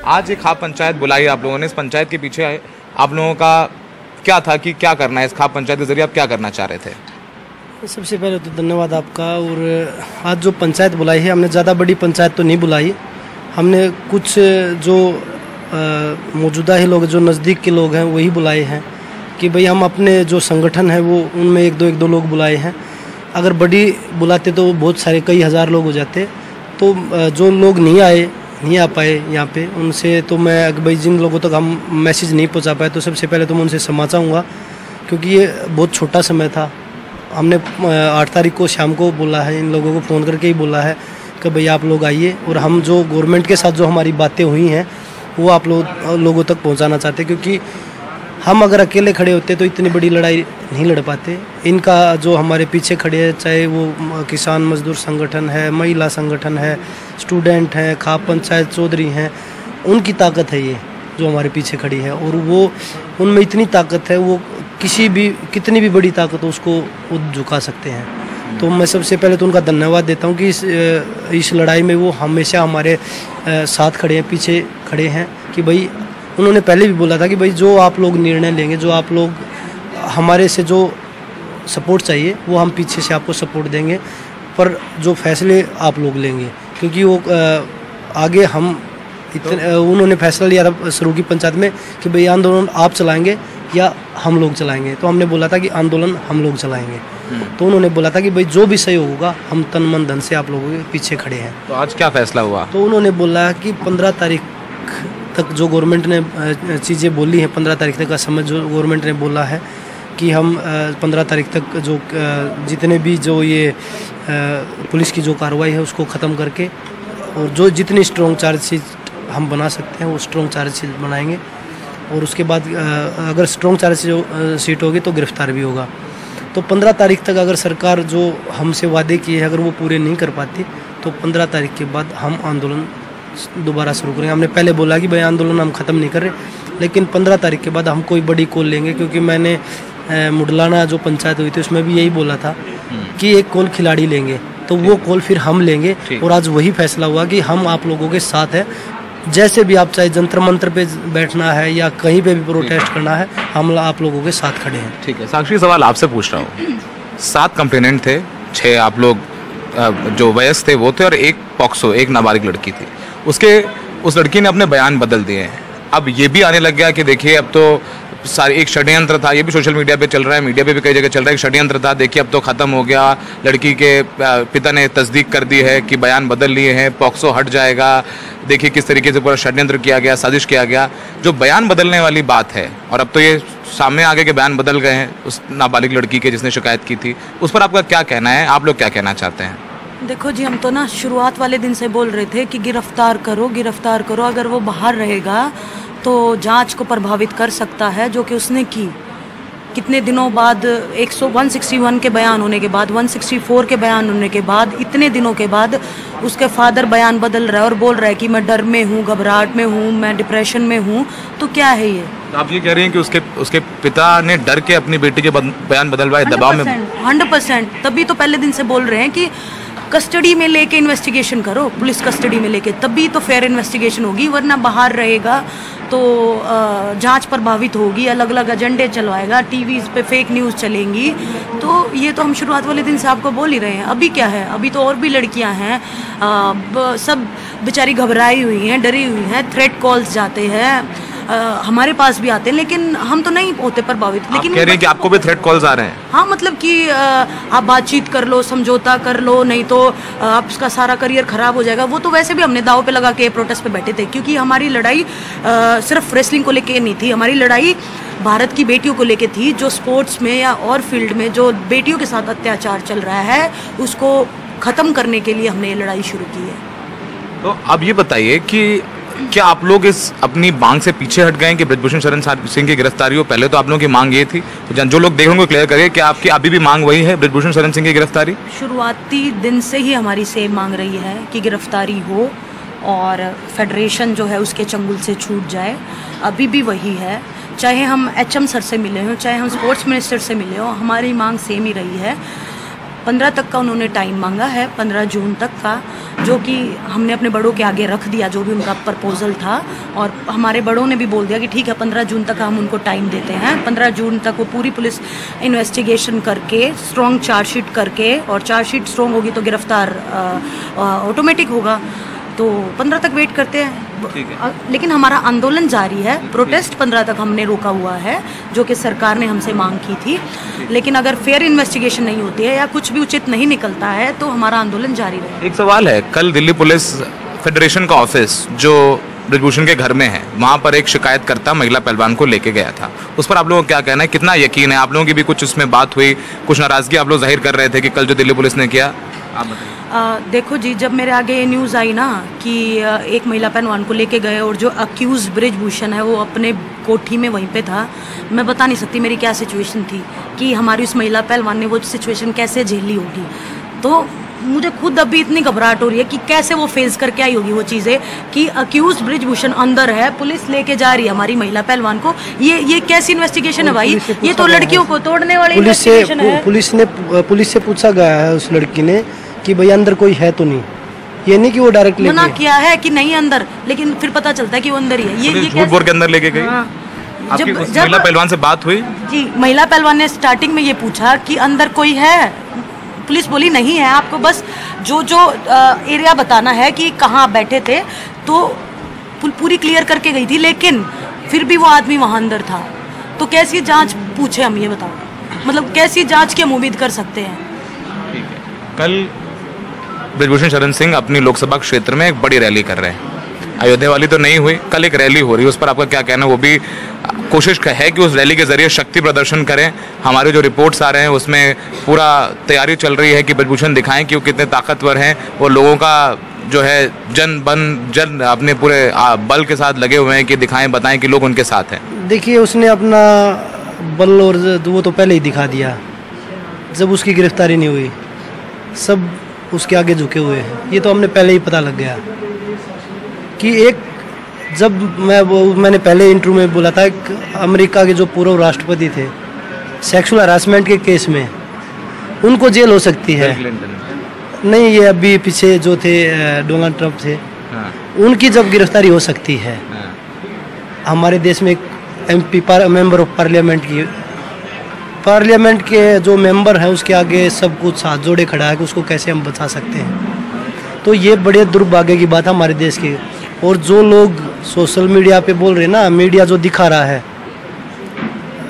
आज एक खाप पंचायत बुलाई आप लोगों ने, इस पंचायत के पीछे आप लोगों का क्या था कि क्या करना है इस खाप पंचायत के जरिए, आप क्या करना चाह रहे थे? सबसे पहले तो धन्यवाद आपका। और आज जो पंचायत बुलाई है, हमने ज़्यादा बड़ी पंचायत तो नहीं बुलाई, हमने कुछ जो मौजूदा ही लोग जो नज़दीक के लोग हैं वही बुलाए हैं कि भाई हम अपने जो संगठन है वो उनमें एक दो लोग बुलाए हैं। अगर बड़ी बुलाते तो बहुत सारे कई हज़ार लोग हो जाते। तो जो लोग नहीं आ पाए यहाँ पे, उनसे तो मैं भाई जिन लोगों तक हम मैसेज नहीं पहुँचा पाए तो सबसे पहले तो मैं उनसे क्षमा चाहूँगा, क्योंकि ये बहुत छोटा समय था। हमने 8 तारीख को शाम को बोला है, इन लोगों को फ़ोन करके ही बोला है कि भाई आप लोग आइए, और हम जो गवर्नमेंट के साथ जो हमारी बातें हुई हैं वो आप लोगों तक पहुंचाना चाहते, क्योंकि हम अगर अकेले खड़े होते तो इतनी बड़ी लड़ाई नहीं लड़ पाते। इनका जो हमारे पीछे खड़े हैं, चाहे वो किसान मजदूर संगठन है, महिला संगठन है, स्टूडेंट हैं, खाप पंचायत चौधरी हैं, उनकी ताकत है ये जो हमारे पीछे खड़ी है। और वो उनमें इतनी ताकत है, वो कितनी भी बड़ी ताकत हो उसको वो झुका सकते हैं। तो मैं सबसे पहले तो उनका धन्यवाद देता हूँ कि इस लड़ाई में वो हमेशा हमारे साथ खड़े हैं, पीछे खड़े हैं। कि भाई उन्होंने पहले भी बोला था कि भाई जो आप लोग निर्णय लेंगे, जो आप लोग हमारे से जो सपोर्ट चाहिए वो हम पीछे से आपको सपोर्ट देंगे, पर जो फैसले आप लोग लेंगे, क्योंकि वो आगे हम उन्होंने फैसला लिया था शुरू की पंचायत में कि भाई आंदोलन आप चलाएंगे या हम लोग चलाएंगे। तो हमने बोला था कि आंदोलन हम लोग चलाएंगे। तो उन्होंने बोला था कि भाई जो भी सही होगा हम तन मन धन से आप लोगों के पीछे खड़े हैं। तो आज क्या फैसला हुआ? तो उन्होंने बोला कि 15 तारीख तक जो गवर्नमेंट ने चीज़ें बोली हैं, 15 तारीख तक का समय जो गवर्नमेंट ने बोला है कि हम 15 तारीख तक जो जितने भी जो ये पुलिस की जो कार्रवाई है उसको ख़त्म करके, और जो जितनी स्ट्रॉन्ग चार्जशीट हम बना सकते हैं वो स्ट्रॉन्ग चार्जशीट बनाएंगे। और उसके बाद अगर स्ट्रॉन्ग चार्जशीट होगी तो गिरफ्तार भी होगा। तो 15 तारीख तक अगर सरकार जो हमसे वादे किए हैं अगर वो पूरे नहीं कर पाती तो 15 तारीख के बाद हम आंदोलन दोबारा शुरू करेंगे। हमने पहले बोला कि भाई आंदोलन हम ख़त्म नहीं कर रहे, लेकिन 15 तारीख के बाद हम कोई बड़ी कॉल लेंगे, क्योंकि मैंने मुडलाना जो पंचायत हुई थी उसमें भी यही बोला था कि एक कॉल खिलाड़ी लेंगे, तो वो कॉल फिर हम लेंगे। और आज वही फैसला हुआ कि हम आप लोगों के साथ हैं। जैसे भी आप चाहे जंतर मंतर पे बैठना है या कहीं पे भी प्रोटेस्ट करना है, हम आप लोगों के साथ खड़े हैं। ठीक है, साक्षी सवाल आपसे पूछ रहा हूँ। 7 कंप्लेनेंट थे, 6 आप लोग जो वयस्क थे वो थे, और एक पॉक्सो, एक नाबालिग लड़की थी। उस लड़की ने अपने बयान बदल दिए हैं। अब ये भी आने लग गया कि देखिए अब तो सारे एक षड्यंत्र था, ये भी सोशल मीडिया पे चल रहा है, मीडिया पे भी कई जगह चल रहा है, एक षड्यंत्र था, देखिए अब तो ख़त्म हो गया। लड़की के पिता ने तस्दीक कर दी है कि बयान बदल लिए हैं, पॉक्सो हट जाएगा। देखिए किस तरीके से पूरा षड्यंत्र किया गया, साजिश किया गया। जो बयान बदलने वाली बात है, और अब तो ये सामने आ गया कि बयान बदल गए हैं उस नाबालिग लड़की के जिसने शिकायत की थी, उस पर आपका क्या कहना है? आप लोग क्या कहना चाहते हैं? देखो जी, हम तो ना शुरुआत वाले दिन से बोल रहे थे कि गिरफ्तार करो। अगर वो बाहर रहेगा तो जांच को प्रभावित कर सकता है, जो कि उसने की। कितने दिनों बाद 161 के बयान होने के बाद, 164 के बयान होने के बाद, इतने दिनों के बाद उसके फादर बयान बदल रहा है और बोल रहा है कि मैं डर में हूँ, घबराहट में हूँ, मैं डिप्रेशन में हूँ। तो क्या है ये? तो आप ये कह रहे हैं कि उसके पिता ने डर के अपनी बेटी के बयान बदलवाए, दबाव में? 100%। तभी तो पहले दिन से बोल रहे हैं कि कस्टडी में लेके इन्वेस्टिगेशन करो, पुलिस कस्टडी में लेके, तभी तो फेयर इन्वेस्टिगेशन होगी। वरना बाहर रहेगा तो जांच प्रभावित होगी, अलग अलग एजेंडे चलवाएगा, टीवी पे फेक न्यूज़ चलेंगी। तो ये तो हम शुरुआत वाले दिन से आपको बोल ही रहे हैं। अभी क्या है, अभी तो और भी लड़कियां हैं, सब बेचारी घबराई हुई हैं, डरी हुई हैं, थ्रेट कॉल्स जाते हैं, हमारे पास भी आते हैं, लेकिन हम तो नहीं होते प्रभावित। लेकिन कह रहे हैं कि आपको भी थ्रेट कॉल्स आ रहे हैं? हाँ, मतलब कि आप बातचीत कर लो, समझौता कर लो, नहीं तो आपका सारा करियर खराब हो जाएगा। वो तो वैसे भी हमने दाव पे लगा के प्रोटेस्ट पे बैठे थे, क्योंकि हमारी लड़ाई सिर्फ रेसलिंग को लेके नहीं थी, हमारी लड़ाई भारत की बेटियों को लेके थी। जो स्पोर्ट्स में या और फील्ड में जो बेटियों के साथ अत्याचार चल रहा है, उसको ख़त्म करने के लिए हमने ये लड़ाई शुरू की है। तो अब ये बताइए कि क्या आप लोग इस अपनी मांग से पीछे हट गए कि बृजभूषण शरण सिंह की गिरफ्तारी हो? पहले तो आप लोगों की मांग ये थी, जो लोग देख रहे हैं क्लियर करिए कि आपकी अभी भी मांग वही है, बृजभूषण शरण सिंह की गिरफ्तारी? शुरुआती दिन से ही हमारी सेम मांग रही है कि गिरफ्तारी हो और फेडरेशन जो है उसके चंगुल से छूट जाए। अभी भी वही है, चाहे हम HM सर से मिले हों, चाहे हम स्पोर्ट्स मिनिस्टर से मिले हों, हमारी मांग सेम ही रही है। 15 तक का उन्होंने टाइम मांगा है, 15 जून तक का, जो कि हमने अपने बड़ों के आगे रख दिया, जो भी उनका प्रपोजल था। और हमारे बड़ों ने भी बोल दिया कि ठीक है 15 जून तक हम उनको टाइम देते हैं। 15 जून तक वो पूरी पुलिस इन्वेस्टिगेशन करके, स्ट्रॉन्ग चार्जशीट करके, और चार्जशीट स्ट्रॉन्ग होगी तो गिरफ्तार ऑटोमेटिक होगा। तो 15 तक वेट करते हैं। लेकिन हमारा आंदोलन जारी है, प्रोटेस्ट 15 तक हमने रोका हुआ है, जो कि सरकार ने हमसे मांग की थी। लेकिन अगर फेयर इन्वेस्टिगेशन नहीं होती है या कुछ भी उचित नहीं निकलता है तो हमारा आंदोलन जारी रहेगा। एक सवाल है, कल दिल्ली पुलिस फेडरेशन का ऑफिस जो ब्रिजभूषण के घर में है, वहाँ पर एक शिकायतकर्ता महिला पहलवान को लेके गया था, उस पर आप लोगों को क्या कहना है, कितना यकीन है? आप लोगों की भी कुछ उसमें बात हुई, कुछ नाराजगी आप लोग जाहिर कर रहे थे कि कल जो दिल्ली पुलिस ने किया, आप बताइए। देखो जी, जब मेरे आगे ये न्यूज़ आई ना कि एक महिला पहलवान को लेके गए और जो अक्यूज ब्रिजभूषण है वो अपने कोठी में वहीं पे था, मैं बता नहीं सकती मेरी क्या सिचुएशन थी कि हमारी उस महिला पहलवान ने वो सिचुएशन कैसे झेली होगी। तो मुझे खुद अभी इतनी घबराहट हो रही है कि कैसे वो फेस करके आई होगी वो चीज़ें, कि अक्यूज ब्रिजभूषण अंदर है, पुलिस लेके जा रही है हमारी महिला पहलवान को। ये कैसी इन्वेस्टिगेशन है भाई? ये तो लड़कियों को तोड़ने वाली इन्वेस्टिगेशन है। पुलिस से पूछा गया है उस लड़की ने कि भाई अंदर कोई है तो नहीं, ये नहीं कि वो डायरेक्ट लेके मना किया है कि नहीं अंदर, लेकिन फिर पता चलता है कि वो अंदर ही है। ये झूठ बोल के अंदर लेके गई। आपकी उस महिला पहलवान से बात हुई? जी, महिला पहलवान ने स्टार्टिंग में ये पूछा कि अंदर कोई है, पुलिस बोली नहीं है, आपको बस जो एरिया बताना है कि कहाँ आप बैठे थे, तो पूरी क्लियर करके गई थी। लेकिन फिर भी वो आदमी वहाँ अंदर था, तो कैसी जांच पूछे हम, ये बताओ, मतलब कैसी जांच की हम उम्मीद कर सकते हैं? ठीक है, कल ब्रिजभूषण शरण सिंह अपनी लोकसभा क्षेत्र में एक बड़ी रैली कर रहे हैं। अयोध्या वाली तो नहीं हुई, कल एक रैली हो रही है, उस पर आपका क्या कहना? वो भी कोशिश है कि उस रैली के जरिए शक्ति प्रदर्शन करें। हमारे जो रिपोर्ट्स आ रहे हैं उसमें पूरा तैयारी चल रही है कि ब्रिजभूषण दिखाएं कि वो कितने ताकतवर हैं, वो लोगों का जो है जन अपने पूरे बल के साथ लगे हुए हैं कि दिखाएं, बताएं कि लोग उनके साथ हैं। देखिए, उसने अपना बल और वो तो पहले ही दिखा दिया, जब उसकी गिरफ्तारी नहीं हुई सब उसके आगे झुके हुए हैं। ये तो हमने पहले ही पता लग गया कि एक, जब मैंने पहले इंटरव्यू में बोला था, अमेरिका के जो पूर्व राष्ट्रपति थे, सेक्सुअल हरासमेंट के केस में उनको जेल हो सकती है। नहीं, ये अभी पीछे जो थे डोनाल्ड ट्रंप थे, उनकी जब गिरफ्तारी हो सकती है। हमारे देश में एक MP मेंबर ऑफ पार्लियामेंट के जो मेंबर हैं उसके आगे सब कुछ हाथ जोड़े खड़ा है कि उसको कैसे हम बचा सकते हैं। तो ये बड़े दुर्भाग्य की बात है हमारे देश की। और जो लोग सोशल मीडिया पे बोल रहे हैं ना, मीडिया जो दिखा रहा है,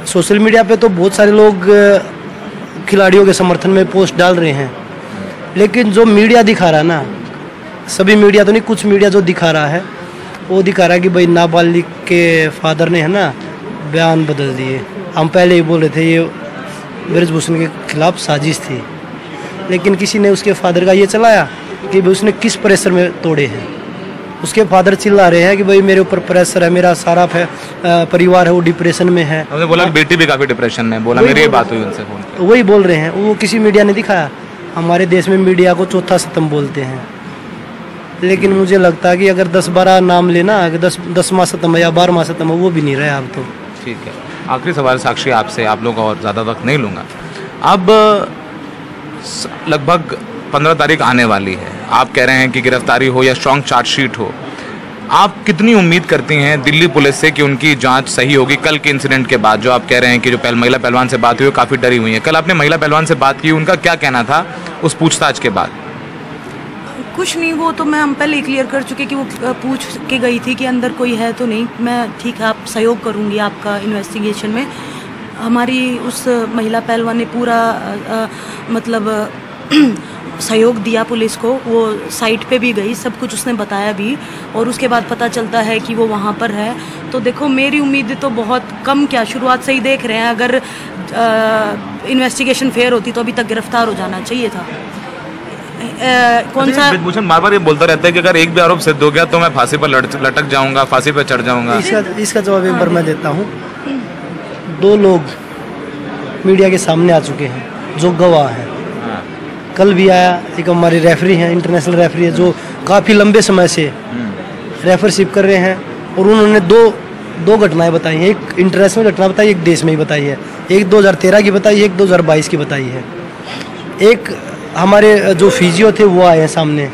सोशल मीडिया पे तो बहुत सारे लोग खिलाड़ियों के समर्थन में पोस्ट डाल रहे हैं, लेकिन जो मीडिया दिखा रहा है ना, सभी मीडिया तो नहीं, कुछ मीडिया जो दिखा रहा है वो दिखा रहा है कि भाई नाबालिग के फादर ने है ना बयान बदल दिए। हम पहले ही बोल रहे थे ये ब्रिजभूषण के खिलाफ साजिश थी, लेकिन किसी ने उसके फादर का ये चलाया कि भाई उसने किस प्रेशर में तोड़े हैं। उसके फादर चिल्ला रहे हैं कि भाई मेरे ऊपर प्रेशर है, मेरा सारा परिवार है वो डिप्रेशन में है। उन्होंने बोला बेटी भी काफ़ी डिप्रेशन में, बोला मेरी बात हुई उनसे फोन पे। वही बोल रहे हैं, वो किसी मीडिया ने दिखाया। हमारे देश में मीडिया को चौथा स्तंभ बोलते हैं, लेकिन मुझे लगता है कि अगर 10-12 नाम लेना, 10वां स्तंभ या 12वां स्तंभ, वो भी नहीं रहा अब तो। ठीक है, आखिरी सवाल साक्षी आपसे, आप लोग और ज़्यादा वक्त नहीं लूँगा। अब लगभग 15 तारीख आने वाली है, आप कह रहे हैं कि गिरफ्तारी हो या स्ट्रॉन्ग चार्जशीट हो, आप कितनी उम्मीद करती हैं दिल्ली पुलिस से कि उनकी जांच सही होगी? कल के इंसिडेंट के बाद जो आप कह रहे हैं कि जो महिला पहलवान से बात हुई वो काफ़ी डरी हुई है, कल आपने महिला पहलवान से बात की, उनका क्या कहना था उस पूछताछ के बाद? कुछ नहीं, वो तो मैं हम पहले ही क्लियर कर चुके कि वो पूछ के गई थी कि अंदर कोई है तो नहीं। मैं ठीक है, आप सहयोग करूँगी आपका इन्वेस्टिगेशन में। हमारी उस महिला पहलवान ने पूरा मतलब सहयोग दिया पुलिस को, वो साइट पे भी गई, सब कुछ उसने बताया भी, और उसके बाद पता चलता है कि वो वहाँ पर है। तो देखो, मेरी उम्मीद तो बहुत कम, क्या शुरुआत से ही देख रहे हैं, अगर इन्वेस्टिगेशन फेयर होती तो अभी तक गिरफ्तार हो जाना चाहिए था। कौन सा ब्रिजभूषण बार बार ये बोलता रहता है कि अगर एक भी आरोप सिद्ध हो गया तो मैं फांसी पर लटक जाऊंगा, फांसी पर चढ़ जाऊंगा। इसका जवाब एक बार मैं देता हूँ। 2 लोग मीडिया के सामने आ चुके हैं जो गवाह हैं। कल भी आया एक हमारे रेफरी हैं, इंटरनेशनल रेफरी है, जो काफ़ी लंबे समय से रेफरशिप कर रहे हैं, और उन्होंने दो घटनाएं बताई हैं। एक इंटरनेशनल घटना बताई, एक देश में ही बताई है। एक 2013 की बताई है, एक 2022 की बताई है। एक हमारे जो फिजियो थे वो आए हैं सामने,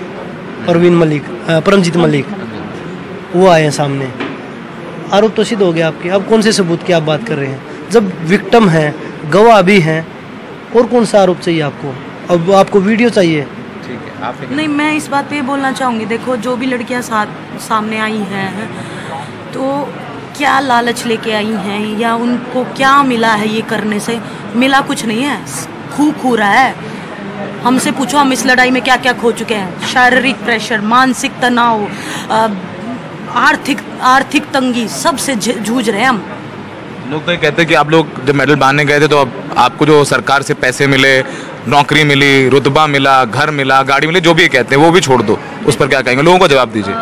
परमजीत मलिक वो आए हैं सामने। आरोप तो सिद्ध हो गया आपके, अब कौन से सबूत की आप बात कर रहे हैं? जब विक्टिम हैं, गवाह भी हैं, और कौन सा आरोप चाहिए आपको? अब आपको वीडियो चाहिए? ठीक है, आप नहीं, मैं इस बात पे बोलना चाहूँगी, देखो जो भी लड़कियाँ सामने आई हैं तो क्या लालच लेके आई हैं या उनको क्या मिला है ये करने से? मिला कुछ नहीं है, खू रहा है। हमसे पूछो हम इस लड़ाई में क्या क्या खो चुके हैं। शारीरिक प्रेशर, मानसिक तनाव, आर्थिक तंगी, सबसे जूझ रहे हैं हम। लोग तो ये कहते हैं कि आप लोग जब मेडल बांधने गए थे तो अब आपको जो सरकार से पैसे मिले, नौकरी मिली, रुतबा मिला, घर मिला, गाड़ी मिली, जो भी कहते हैं वो भी छोड़ दो, उस पर क्या कहेंगे? लोगों को जवाब दीजिए।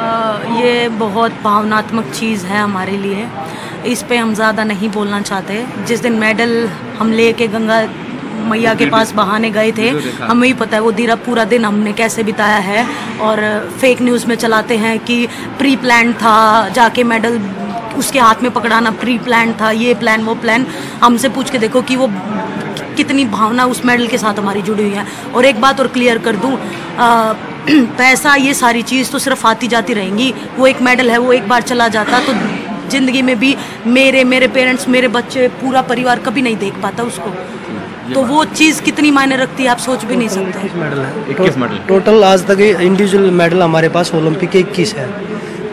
ये बहुत भावनात्मक चीज़ है हमारे लिए, इस पे हम ज़्यादा नहीं बोलना चाहते। जिस दिन मेडल हम लेके गंगा मैया के पास बहाने गए थे, हमें ही पता है वो पूरा दिन हमने कैसे बिताया है। और फेक न्यूज़ में चलाते हैं कि प्री प्लान था, जाके मेडल उसके हाथ में पकड़ाना प्री प्लान था, ये प्लान वो प्लान। हमसे पूछ के देखो कि वो कितनी भावना उस मेडल के साथ हमारी जुड़ी हुई है। और एक बात और क्लियर कर दूं, पैसा ये सारी चीज़ तो सिर्फ आती जाती रहेंगी। वो एक मेडल है, वो एक बार चला जाता तो ज़िंदगी में भी मेरे पेरेंट्स, मेरे बच्चे, पूरा परिवार कभी नहीं देख पाता उसको। तो वो चीज़ कितनी मायने रखती है आप सोच भी नहीं सकते। 21 मेडल है, 21 मेडल टोटल आज तक इंडिविजुअल मेडल हमारे पास ओलंपिक के 21 है।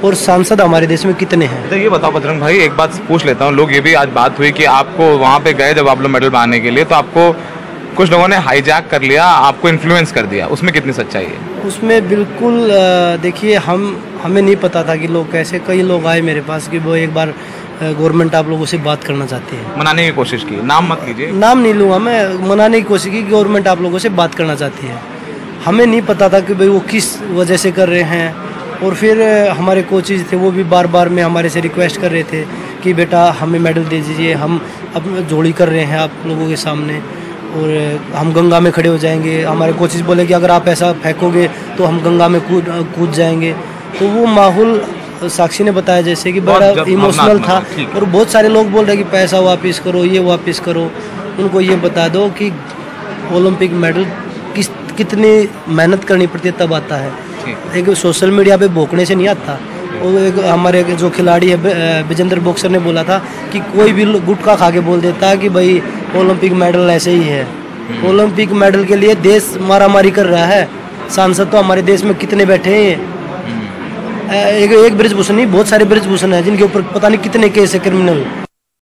और सांसद हमारे देश में कितने हैं? तो ये बताओ बजरंग भाई, एक बात पूछ लेता हूँ। लोग ये भी आज बात हुई कि आपको वहाँ पे गए जब आप लोग मेडल पाने के लिए, तो आपको कुछ लोगों ने हाईजैक कर लिया, आपको इन्फ्लुएंस कर दिया, उसमें कितनी सच्चाई है? उसमें बिल्कुल देखिए, हमें नहीं पता था कि लोग कैसे। कई लोग आए मेरे पास कि वो एक बार गवर्नमेंट आप लोगों से बात करना चाहती है। मनाने की कोशिश की, नाम मत लीजिए। नाम नहीं लूँगा मैं, मनाने की कोशिश की गवर्नमेंट आप लोगों से बात करना चाहती है। हमें नहीं पता था कि भाई वो किस वजह से कर रहे हैं। और फिर हमारे कोचेज थे, वो भी बार बार में हमारे से रिक्वेस्ट कर रहे थे कि बेटा हमें मेडल दे दीजिए, हम अब जोड़ी कर रहे हैं आप लोगों के सामने और हम गंगा में खड़े हो जाएंगे। हमारे कोचेज बोले कि अगर आप ऐसा फेंकोगे तो हम गंगा में कूद जाएंगे। तो वो माहौल साक्षी ने बताया जैसे कि बड़ा इमोशनल था। और बहुत सारे लोग बोल रहे हैं कि पैसा वापस करो, ये वापस करो। उनको ये बता दो कि ओलंपिक मेडल कितनी मेहनत करनी पड़ती है तब आता है। एक सोशल मीडिया पे भोंकने से नहीं आता। और एक हमारे जो खिलाड़ी है विजेंद्र बॉक्सर ने बोला था कि कोई भी गुटखा खा के बोल देता है कि भाई ओलंपिक मेडल ऐसे ही है। ओलंपिक मेडल के लिए देश मारामारी कर रहा है। सांसद तो हमारे देश में कितने बैठे हैं। एक ब्रिजभूषण नहीं, बहुत सारे ब्रिजभूषण हैं जिनके ऊपर पता नहीं कितने केस है क्रिमिनल।